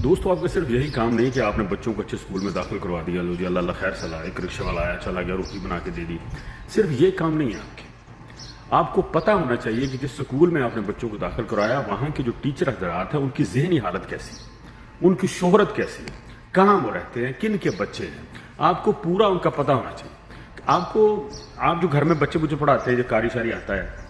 دوستو آپ کا صرف یہی کام نہیں کہ آپ نے بچوں کو اچھے اسکول میں داخل کروا دیا، لو جی اللہ اللہ خیر صلاح، ایک رکشہ والا آیا چلا گیا روٹی بنا کے دے دی، صرف یہ کام نہیں ہے آپ کے. آپ کو پتہ ہونا چاہیے کہ جس اسکول میں آپ نے بچوں کو داخل کرایا وہاں کے جو ٹیچر حضرات ہیں ان کی ذہنی حالت کیسی ہے، ان کی شہرت کیسی ہے، کہاں وہ رہتے ہیں، کن کے بچے ہیں، آپ کو پورا ان کا پتہ ہونا چاہیے. آپ جو گھر میں بچے پڑھاتے ہیں، جو قاری شاری آتا ہے،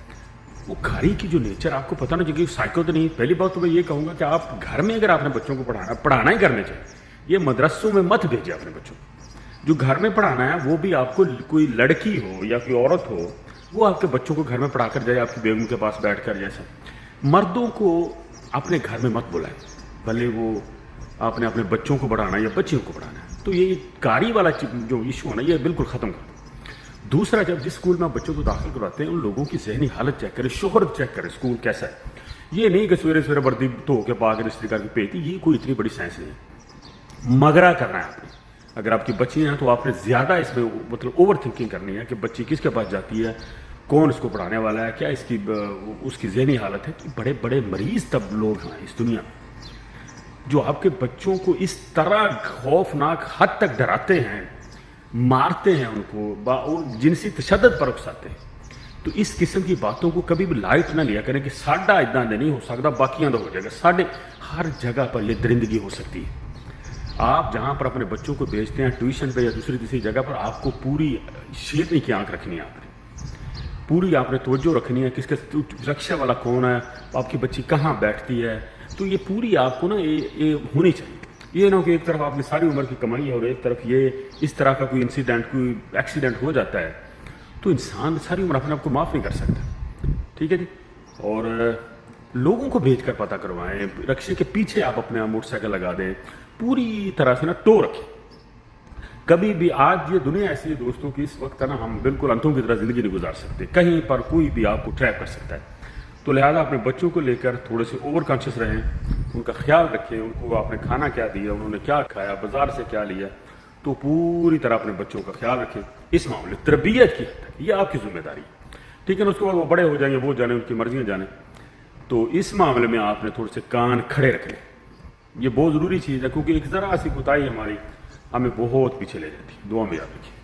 وہ قاری کی جو نیچر آپ کو پتہ نہ چاہیے، سائیکو تو نہیں. پہلی بات تو میں یہ کہوں گا کہ آپ گھر میں اگر آپ نے بچوں کو پڑھانا ہی کرنے چاہیے، یہ مدرسوں میں مت بھیجیں اپنے بچوں کو. جو گھر میں پڑھانا ہے وہ بھی آپ کو کوئی لڑکی ہو یا کوئی عورت ہو، وہ آپ کے بچوں کو گھر میں پڑھا کر جائے، آپ کی بیگم کے پاس بیٹھ کر. جیسا مردوں کو اپنے گھر میں مت بلائیں، بھلے وہ آپ نے اپنے بچوں کو پڑھانا ہے یا بچیوں کو پڑھانا ہے. تو یہ قاری والا جو ایشو ہے نا، یہ بالکل ختم کر دو. دوسرا، جب جس اسکول میں آپ بچوں کو داخل کراتے ہیں ان لوگوں کی ذہنی حالت چیک کریں، شہرت چیک کریں، اسکول کیسا ہے. یہ نہیں کہ سویرے سویرے وردی دھو کے پا کے رشتے کر کے بھیجتی، یہ کوئی اتنی بڑی سائنس نہیں ہے. مگرا کرنا ہے آپ نے. اگر آپ کی بچی ہیں تو آپ نے زیادہ اس میں مطلب اوور تھنکنگ کرنی ہے کہ بچی کس کے پاس جاتی ہے، کون اس کو پڑھانے والا ہے، کیا اس کی ذہنی حالت ہے. کہ بڑے بڑے مریض تب لوگ ہیں اس دنیا میں جو آپ کے بچوں کو اس طرح خوفناک حد تک ڈراتے ہیں، مارتے ہیں ان کو، اور جنسی تشدد پر اکساتے ہیں. تو اس قسم کی باتوں کو کبھی بھی لائٹ نہ لیا کریں کہ ساڈا اتنا نہیں ہو سکتا باقیاں تو ہو جائے گا. ساڈے ہر جگہ پر یہ درندگی ہو سکتی ہے. آپ جہاں پر اپنے بچوں کو بھیجتے ہیں ٹیوشن پہ یا دوسری تیسری جگہ پر، آپ کو پوری شیرنی کی آنکھ رکھنی ہے. پوری آپ نے توجہ رکھنی ہے، کس کے رکشہ والا کون ہے، آپ کی بچی کہاں بیٹھتی ہے. تو یہ پوری آپ کو نا یہ ہونی چاہیے. یہ نہ ہو کہ ایک طرف آپ نے ساری عمر کی کمائی ہے اور ایک طرف یہ اس طرح کا کوئی انسیڈنٹ، کوئی ایکسیڈنٹ ہو جاتا ہے تو انسان ساری عمر اپنے آپ کو معاف نہیں کر سکتا. ٹھیک ہے جی. اور لوگوں کو بھیج کر پتہ کروائیں، رکشے کے پیچھے آپ اپنے موٹر سائیکل لگا دیں، پوری طرح سے نا ٹو رکھیں. کبھی بھی آج یہ دنیا ایسی ہے دوستوں کی، اس وقت نا ہم بالکل انتوں کی طرح زندگی نہیں گزار سکتے، کہیں پر کوئی بھی آپ کو ٹریپ کر سکتا ہے. تو لہٰذا اپنے بچوں کو لے کر تھوڑے سے اوور کانشیس رہیں، ان کا خیال رکھیں، ان کو آپ نے کھانا کیا دیا، انہوں نے کیا کھایا، بازار سے کیا لیا. تو پوری طرح اپنے بچوں کا خیال رکھیں. اس معاملے تربیت کی حد تک یہ آپ کی ذمہ داری ہے. ٹھیک ہے نا. اس کے بعد وہ بڑے ہو جائیں گے، وہ جانے، ان کی مرضیاں جانے. تو اس معاملے میں آپ نے تھوڑے سے کان کھڑے رکھ لیں. یہ بہت ضروری چیز ہے، کیونکہ ایک ذرا سی کوتاہی ہماری ہمیں بہت پیچھے لے جاتی ہے. دعا میں یاد رکھیے.